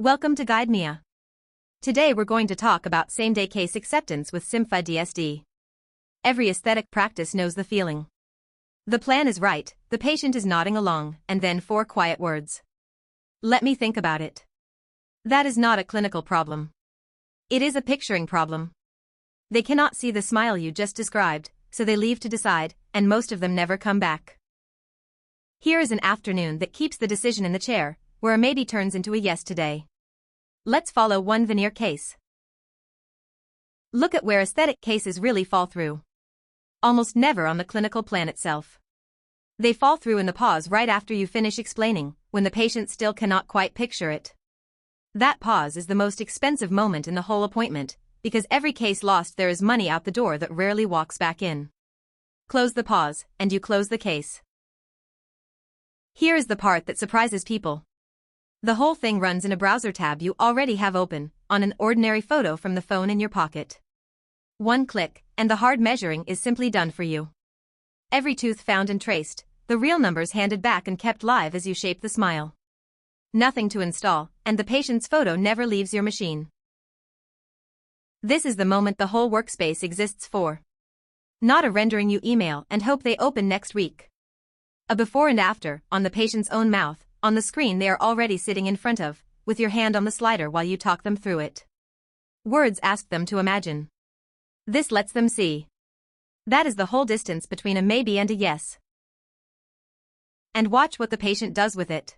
Welcome to Guide Mia. Today we're going to talk about same-day case acceptance with cympha DSD. Every aesthetic practice knows the feeling. The plan is right, the patient is nodding along, and then 4 quiet words. Let me think about it. That is not a clinical problem. It is a picturing problem. They cannot see the smile you just described, so they leave to decide, and most of them never come back. Here is an afternoon that keeps the decision in the chair, where a maybe turns into a yes today. Let's follow one veneer case. Look at where aesthetic cases really fall through. Almost never on the clinical plan itself. They fall through in the pause right after you finish explaining, when the patient still cannot quite picture it. That pause is the most expensive moment in the whole appointment, because every case lost there is money out the door that rarely walks back in. Close the pause, and you close the case. Here is the part that surprises people. The whole thing runs in a browser tab you already have open, on an ordinary photo from the phone in your pocket. One click, and the hard measuring is simply done for you. Every tooth found and traced, the real numbers handed back and kept live as you shape the smile. Nothing to install, and the patient's photo never leaves your machine. This is the moment the whole workspace exists for. Not a rendering you email and hope they open next week. A before and after, on the patient's own mouth, on the screen they are already sitting in front of, with your hand on the slider while you talk them through it. Words ask them to imagine. This lets them see. That is the whole distance between a maybe and a yes. And watch what the patient does with it.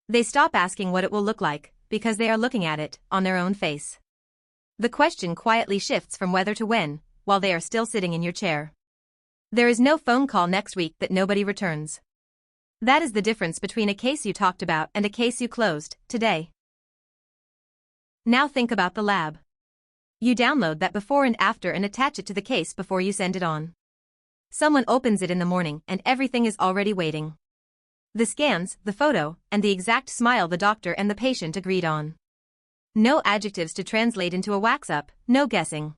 They stop asking what it will look like, because they are looking at it, on their own face. The question quietly shifts from whether to when, while they are still sitting in your chair. There is no phone call next week that nobody returns. That is the difference between a case you talked about and a case you closed, today. Now think about the lab. You download that before and after and attach it to the case before you send it on. Someone opens it in the morning and everything is already waiting. The scans, the photo, and the exact smile the doctor and the patient agreed on. No adjectives to translate into a wax-up, no guessing.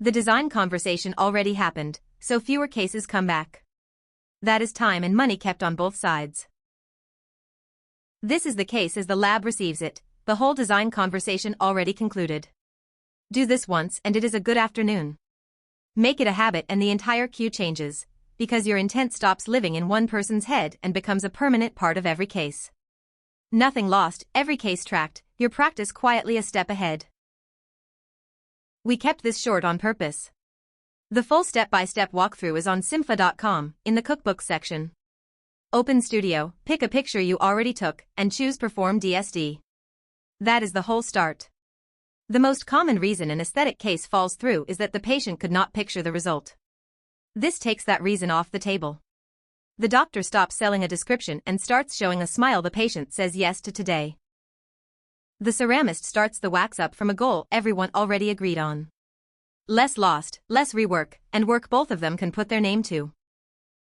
The design conversation already happened, so fewer cases come back. That is time and money kept on both sides. This is the case as the lab receives it, the whole design conversation already concluded. Do this once and it is a good afternoon. Make it a habit and the entire queue changes, because your intent stops living in one person's head and becomes a permanent part of every case. Nothing lost, every case tracked, your practice quietly a step ahead. We kept this short on purpose. The full step-by-step walkthrough is on cympha.com, in the cookbook section. Open Studio, pick a picture you already took, and choose Perform DSD. That is the whole start. The most common reason an aesthetic case falls through is that the patient could not picture the result. This takes that reason off the table. The doctor stops selling a description and starts showing a smile the patient says yes to today. The ceramist starts the wax up from a goal everyone already agreed on. Less lost, less rework, and work both of them can put their name to.